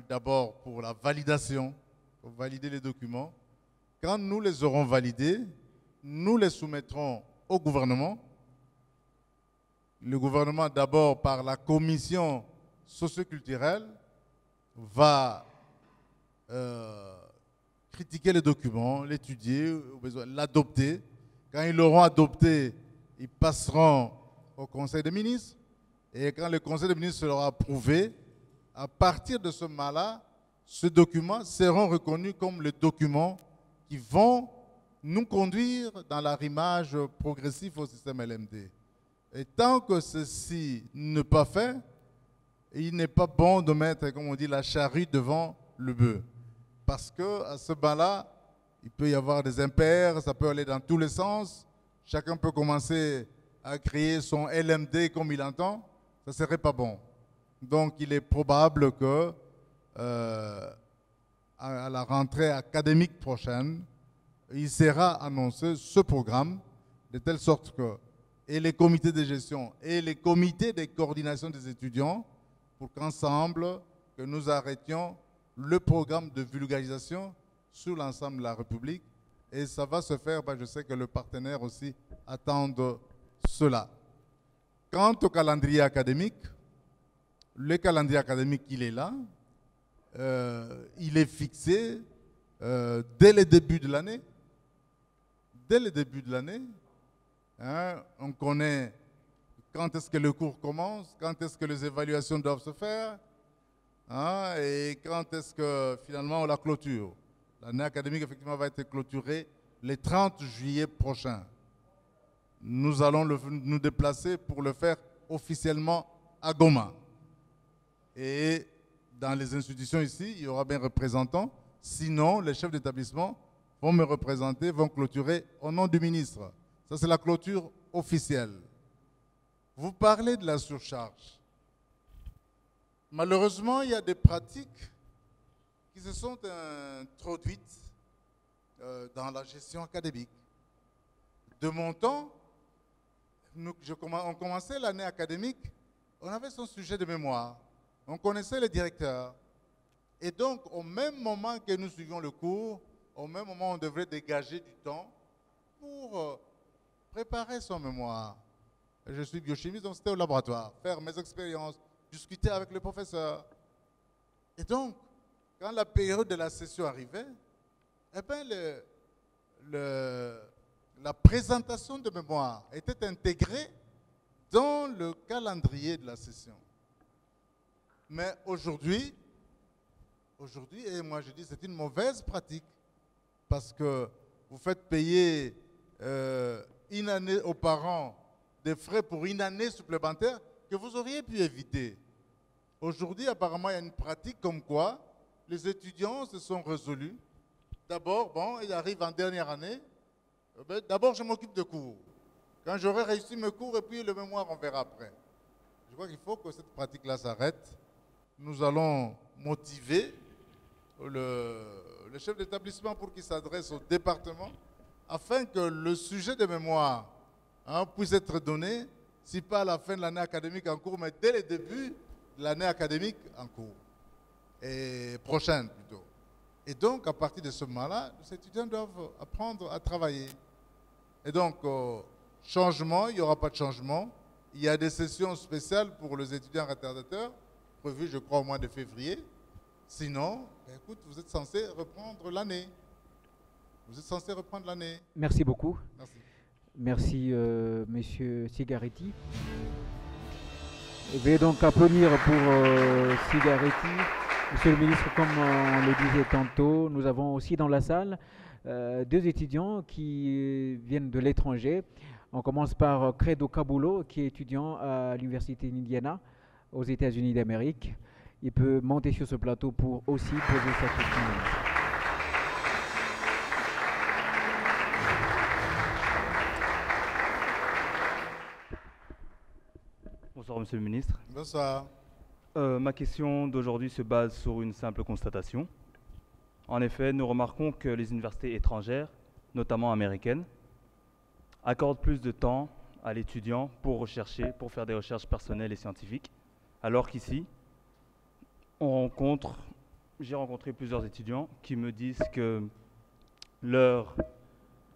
d'abord pour la validation, pour valider les documents. Quand nous les aurons validés, nous les soumettrons au gouvernement. Le gouvernement, d'abord par la commission socioculturelle, va critiquer les documents, l'étudier, l'adopter. Quand ils l'auront adopté, ils passeront au Conseil des ministres. Et quand le Conseil des ministres l'aura approuvé, à partir de ce moment-là, ces documents seront reconnus comme les documents qui vont nous conduire dans l'arrimage progressif au système LMD. Et tant que ceci n'est pas fait, il n'est pas bon de mettre, comme on dit, la charrue devant le bœuf. Parce qu'à ce moment-là, il peut y avoir des impairs, ça peut aller dans tous les sens. Chacun peut commencer à créer son LMD comme il entend. Ça ne serait pas bon. Donc, il est probable que à la rentrée académique prochaine, il sera annoncé ce programme de telle sorte que et les comités de gestion et les comités de coordination des étudiants, pour qu'ensemble, que nous arrêtions le programme de vulgarisation sur l'ensemble de la République. Et ça va se faire, je sais que le partenaire aussi attend cela. Quant au calendrier académique, le calendrier académique, il est là. Il est fixé dès le début de l'année. Dès le début de l'année, on connaît quand est-ce que le cours commence, quand est-ce que les évaluations doivent se faire, et quand est-ce que finalement on la clôture. L'année académique, effectivement, va être clôturée le 30 juillet prochain. Nous allons nous déplacer pour le faire officiellement à Goma. Et dans les institutions ici, il y aura bien représentants. Sinon, les chefs d'établissement vont me représenter, vont clôturer au nom du ministre. Ça, c'est la clôture officielle. Vous parlez de la surcharge. Malheureusement, il y a des pratiques qui se sont introduites dans la gestion académique. De mon temps, on commençait l'année académique, on avait son sujet de mémoire, on connaissait le directeur. Et donc, au même moment que nous suivions le cours, au même moment, on devrait dégager du temps pour préparer son mémoire. Je suis biochimiste, donc c'était au laboratoire, faire mes expériences, discuter avec le professeur. Et donc, quand la période de la session arrivait, eh bien, la présentation de mémoire était intégrée dans le calendrier de la session. Mais aujourd'hui, et moi je dis c'est une mauvaise pratique, parce que vous faites payer une année aux parents des frais pour une année supplémentaire que vous auriez pu éviter. Aujourd'hui, apparemment, il y a une pratique comme quoi les étudiants se sont résolus. D'abord, bon, ils arrivent en dernière année. D'abord, je m'occupe de cours. Quand j'aurai réussi mes cours, et puis le mémoire, on verra après. Je crois qu'il faut que cette pratique-là s'arrête. Nous allons motiver le chef d'établissement pour qu'il s'adresse au département afin que le sujet de mémoire puisse être donné, si pas à la fin de l'année académique en cours, mais dès le début de l'année académique en cours, et prochaine plutôt. Et donc, à partir de ce moment-là, les étudiants doivent apprendre à travailler. Et donc, changement, il n'y aura pas de changement. Il y a des sessions spéciales pour les étudiants retardateurs, prévues, je crois, au mois de février. Sinon, écoute, vous êtes censé reprendre l'année. Vous êtes censé reprendre l'année. Merci beaucoup. Merci. Merci, Monsieur Sigaretti. Je vais donc applaudir pour Sigaretti. Monsieur le ministre, comme on le disait tantôt, nous avons aussi dans la salle deux étudiants qui viennent de l'étranger. On commence par Credo Cabulo, qui est étudiant à l'Université d'Indiana, aux États-Unis d'Amérique. Il peut monter sur ce plateau pour aussi poser sa question. Bonsoir Monsieur le Ministre. Bonsoir. Ma question d'aujourd'hui se base sur une simple constatation. En effet, nous remarquons que les universités étrangères, notamment américaines, accordent plus de temps à l'étudiant pour rechercher, pour faire des recherches personnelles et scientifiques, alors qu'ici, j'ai rencontré plusieurs étudiants qui me disent que leur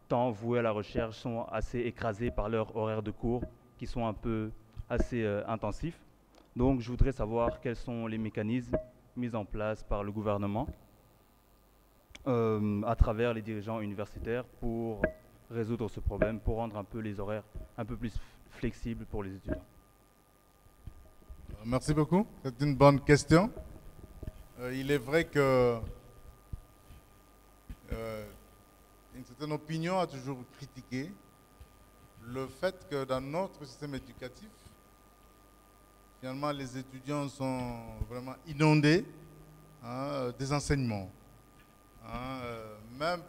temps voué à la recherche sont assez écrasés par leurs horaires de cours qui sont un peu assez intensifs. Donc je voudrais savoir quels sont les mécanismes mis en place par le gouvernement à travers les dirigeants universitaires pour résoudre ce problème, pour rendre un peu les horaires un peu plus flexibles pour les étudiants. Merci beaucoup. C'est une bonne question. Il est vrai que une certaine opinion a toujours critiqué le fait que dans notre système éducatif, finalement, les étudiants sont vraiment inondés des enseignements. Même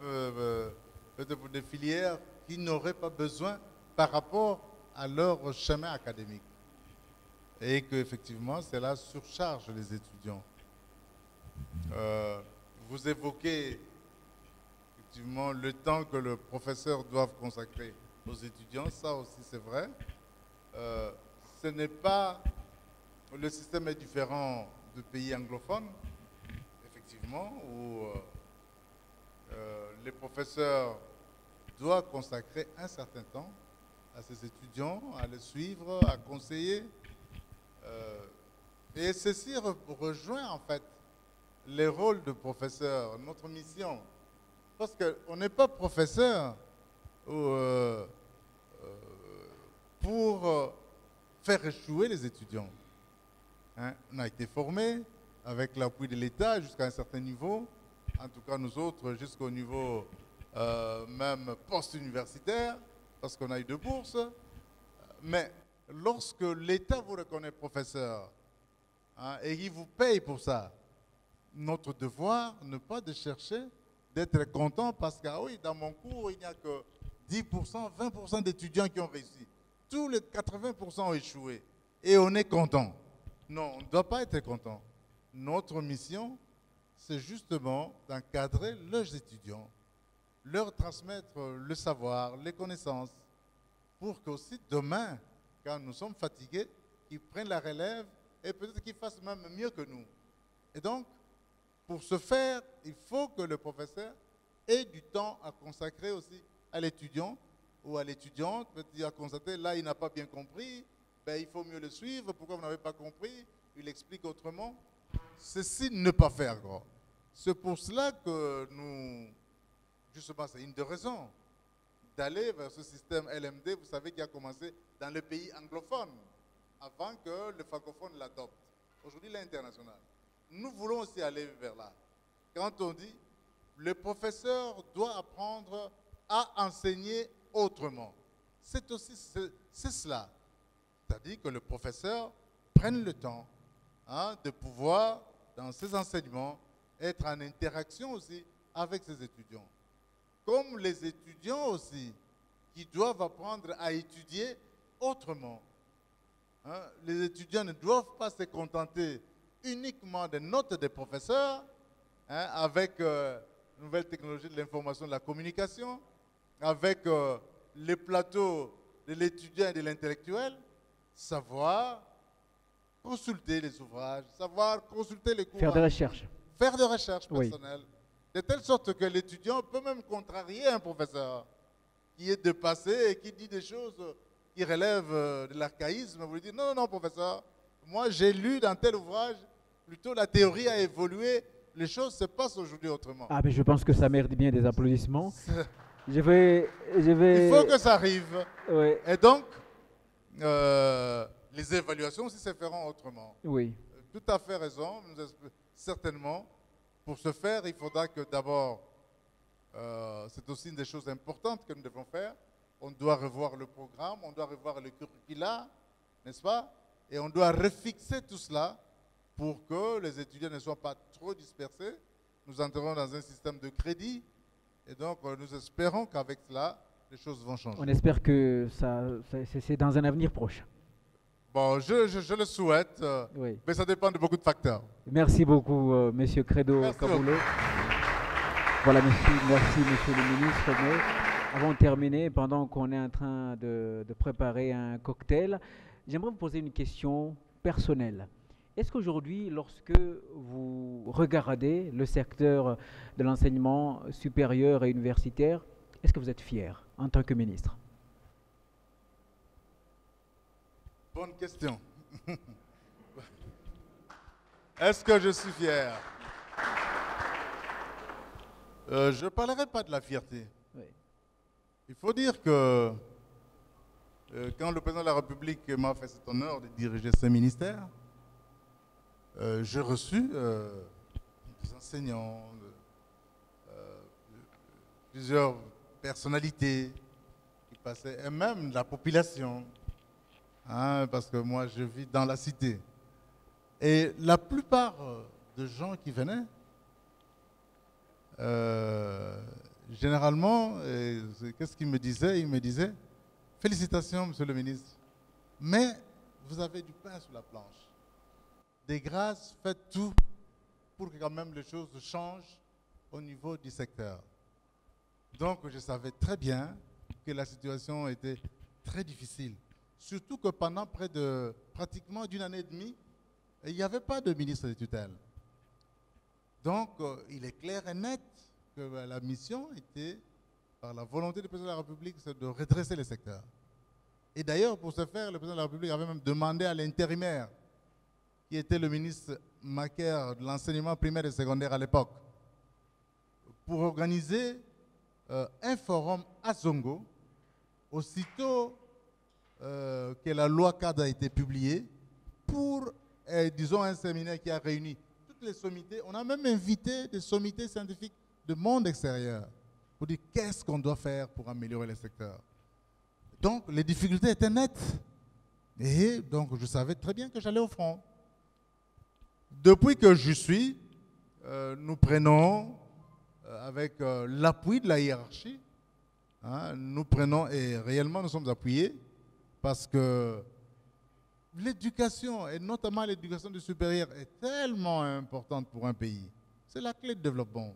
peut-être pour des filières qui n'auraient pas besoin par rapport à leur chemin académique. Et qu'effectivement, cela surcharge les étudiants. Vous évoquez effectivement le temps que le professeur doit consacrer aux étudiants, ça aussi c'est vrai. Ce n'est pas... Le système est différent de pays anglophones, effectivement, où les professeurs doivent consacrer un certain temps à ces étudiants, à les suivre, à conseiller. Et ceci rejoint en fait les rôles de professeur, notre mission. Parce qu'on n'est pas professeur pour faire échouer les étudiants. On a été formés avec l'appui de l'État jusqu'à un certain niveau, en tout cas nous autres jusqu'au niveau même post-universitaire, parce qu'on a eu de bourses. Mais lorsque l'État vous reconnaît professeur et qu'il vous paye pour ça, notre devoir n'est pas de chercher d'être content parce que oui, dans mon cours, il n'y a que 10%, 20% d'étudiants qui ont réussi. Tous les 80% ont échoué et on est content. Non, on ne doit pas être content. Notre mission, c'est justement d'encadrer leurs étudiants, leur transmettre le savoir, les connaissances, pour qu'aussi demain, quand nous sommes fatigués, ils prennent la relève et peut-être qu'ils fassent même mieux que nous. Et donc, pour ce faire, il faut que le professeur ait du temps à consacrer aussi à l'étudiant ou à l'étudiante, peut-être à constater, là, il n'a pas bien compris, ben, il faut mieux le suivre, pourquoi vous n'avez pas compris, il explique autrement. Ceci ne pas faire, gros. C'est pour cela que nous, justement, c'est une des raisons d'aller vers ce système LMD, vous savez, qui a commencé dans les pays anglophones, avant que le francophone l'adopte. Aujourd'hui, l'international. Nous voulons aussi aller vers là. Quand on dit, le professeur doit apprendre à enseigner autrement. C'est aussi cela. C'est-à-dire que le professeur prenne le temps de pouvoir, dans ses enseignements, être en interaction aussi avec ses étudiants. Comme les étudiants aussi, qui doivent apprendre à étudier autrement. Hein, les étudiants ne doivent pas se contenter uniquement des notes des professeurs, hein, avec nouvelles technologies de l'information et de la communication, avec les plateaux de l'étudiant et de l'intellectuel, savoir consulter les ouvrages, savoir consulter les cours. Faire des recherches. Faire des recherches Oui. personnelles. De telle sorte que l'étudiant peut même contrarier un professeur qui est dépassé et qui dit des choses qui relèvent de l'archaïsme. Vous lui dites, non, non, non, professeur, moi j'ai lu dans tel ouvrage, plutôt la théorie a évolué, les choses se passent aujourd'hui autrement. Ah, mais je pense que ça mérite bien des applaudissements. Je vais... Il faut que ça arrive. Oui. Et donc, les évaluations aussi se feront autrement. Oui. Tout à fait raison, certainement. Pour ce faire, il faudra que d'abord, c'est aussi une des choses importantes que nous devons faire, on doit revoir le programme, on doit revoir le curricula, n'est-ce pas? Et on doit refixer tout cela pour que les étudiants ne soient pas trop dispersés. Nous entrerons dans un système de crédit et donc nous espérons qu'avec cela, les choses vont changer. On espère que c'est dans un avenir proche. Bon, je le souhaite, Oui. mais ça dépend de beaucoup de facteurs. Merci beaucoup, Monsieur Credo Kaboulé. Voilà, merci, Monsieur le ministre. Mais avant de terminer, pendant qu'on est en train de préparer un cocktail, j'aimerais vous poser une question personnelle. Est-ce qu'aujourd'hui, lorsque vous regardez le secteur de l'enseignement supérieur et universitaire, est-ce que vous êtes fier en tant que ministre? Bonne question. Est-ce que je suis fier? Je ne parlerai pas de la fierté. Oui. Il faut dire que quand le président de la République m'a fait cet honneur de diriger ce ministère, j'ai reçu des enseignants, plusieurs personnalités qui passaient, et même la population. Hein, parce que moi, je vis dans la cité. Et la plupart des gens qui venaient, généralement, qu'est-ce qu'ils me disaient? Ils me disaient, félicitations, monsieur le ministre, mais vous avez du pain sur la planche. Des grâces, faites tout pour que quand même les choses changent au niveau du secteur. Donc, je savais très bien que la situation était très difficile. Surtout que pendant près de pratiquement d'une année et demie, il n'y avait pas de ministre de tutelle. Donc, il est clair et net que la mission était, par la volonté du président de la République, de redresser les secteurs. Et d'ailleurs, pour ce faire, le président de la République avait même demandé à l'intérimaire, qui était le ministre Macaire de l'enseignement primaire et secondaire à l'époque, pour organiser un forum à Zongo, aussitôt que la loi cadre a été publiée, pour, disons, un séminaire qui a réuni toutes les sommités. On a même invité des sommités scientifiques du monde extérieur pour dire qu'est-ce qu'on doit faire pour améliorer les secteurs. Donc, les difficultés étaient nettes. Et donc, je savais très bien que j'allais au front. Depuis que je suis, nous prenons, avec l'appui de la hiérarchie, hein, nous prenons, et réellement nous sommes appuyés, parce que l'éducation, et notamment l'éducation du supérieur, est tellement importante pour un pays. C'est la clé de développement.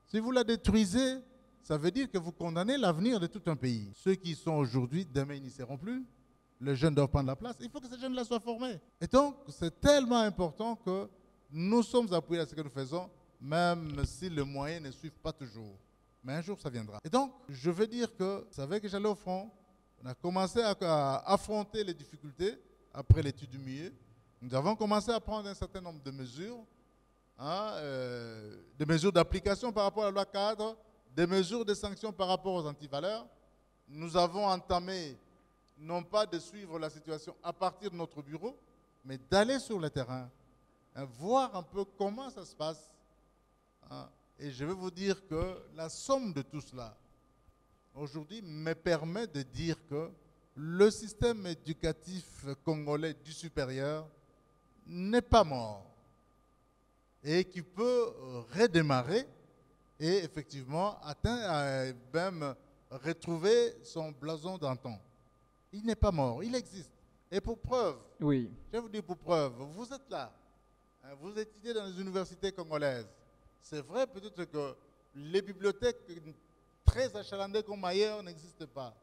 Si vous la détruisez, ça veut dire que vous condamnez l'avenir de tout un pays. Ceux qui sont aujourd'hui, demain, ils n'y seront plus. Les jeunes doivent prendre la place. Il faut que ces jeunes-là soient formés. Et donc, c'est tellement important que nous sommes appuyés à ce que nous faisons, même si les moyens ne suivent pas toujours. Mais un jour, ça viendra. Et donc, je veux dire que, vous savez que j'allais au front, on a commencé à affronter les difficultés après l'étude du milieu. Nous avons commencé à prendre un certain nombre de mesures, hein, des mesures d'application par rapport à la loi cadre, des mesures de sanctions par rapport aux antivaleurs. Nous avons entamé, non pas de suivre la situation à partir de notre bureau, mais d'aller sur le terrain, hein, voir un peu comment ça se passe. Hein. Et je vais vous dire que la somme de tout cela, aujourd'hui, me permet de dire que le système éducatif congolais du supérieur n'est pas mort et qui peut redémarrer et effectivement même retrouver son blason d'antan. Il n'est pas mort, il existe. Et pour preuve, Oui. je vais vous dire pour preuve, vous êtes là, hein, vous étudiez dans les universités congolaises. C'est vrai peut-être que les bibliothèques très achalandées comme ailleurs n'existent pas.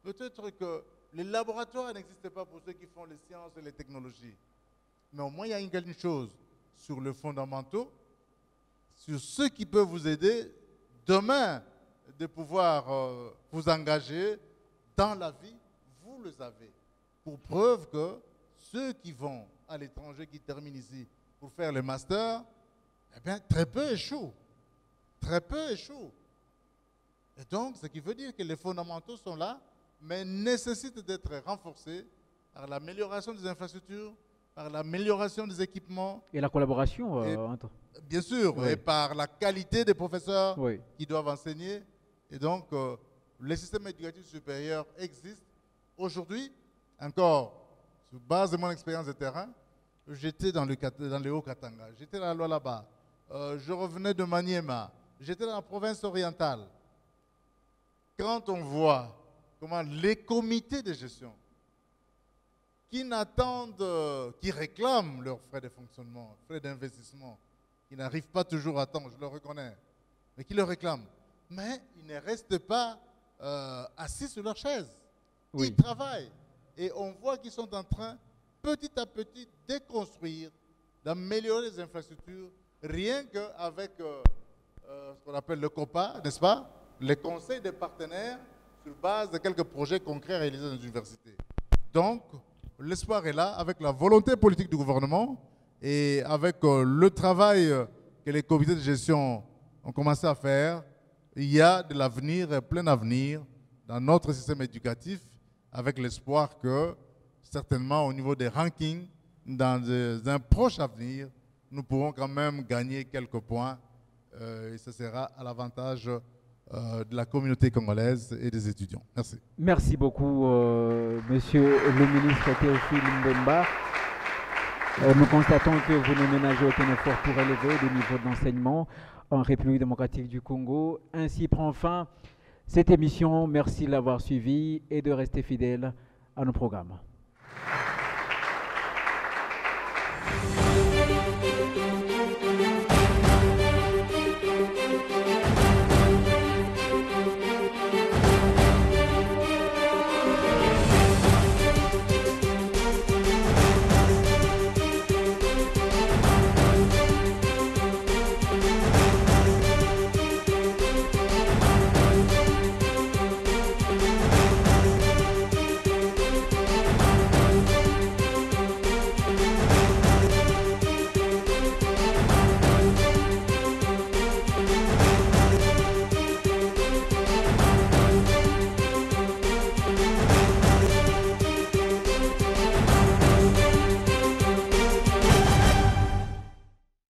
Peut-être que les laboratoires n'existent pas pour ceux qui font les sciences et les technologies. Mais au moins, il y a une chose sur les fondamentaux, sur ceux qui peuvent vous aider demain de pouvoir vous engager dans la vie, vous le avez. Pour preuve que ceux qui vont à l'étranger, qui terminent ici pour faire le master, eh bien, très peu échouent. Très peu échouent. Et donc, ce qui veut dire que les fondamentaux sont là, mais nécessitent d'être renforcés par l'amélioration des infrastructures, par l'amélioration des équipements. Et la collaboration entre... Bien sûr, Oui. et par la qualité des professeurs Oui. qui doivent enseigner. Et donc, le système éducatif supérieur existe. Aujourd'hui, encore, sur base de mon expérience de terrain, j'étais dans le Haut-Katanga, j'étais dans la là-bas, je revenais de Maniema, j'étais dans la province orientale. Quand on voit comment les comités de gestion qui n'attendent, qui réclament leurs frais de fonctionnement, frais d'investissement, qui n'arrivent pas toujours à temps, je le reconnais, mais qui le réclament, mais ils ne restent pas assis sur leur chaise. Oui. Ils travaillent. Et on voit qu'ils sont en train, petit à petit, de construire, d'améliorer les infrastructures, rien qu'avec ce qu'on appelle le COPA, n'est-ce pas? Les conseils des partenaires sur base de quelques projets concrets réalisés dans les universités. Donc, l'espoir est là, avec la volonté politique du gouvernement et avec le travail que les comités de gestion ont commencé à faire. Il y a de l'avenir, plein avenir, dans notre système éducatif, avec l'espoir que, certainement, au niveau des rankings, dans un proche avenir, nous pourrons quand même gagner quelques points et ce sera à l'avantage de la communauté congolaise et des étudiants. Merci. Merci beaucoup, monsieur le ministre Théophile Mbemba. Nous constatons que vous ne ménagez aucun effort pour élever le niveau d'enseignement en République démocratique du Congo. Ainsi prend fin cette émission. Merci de l'avoir suivi et de rester fidèle à nos programmes.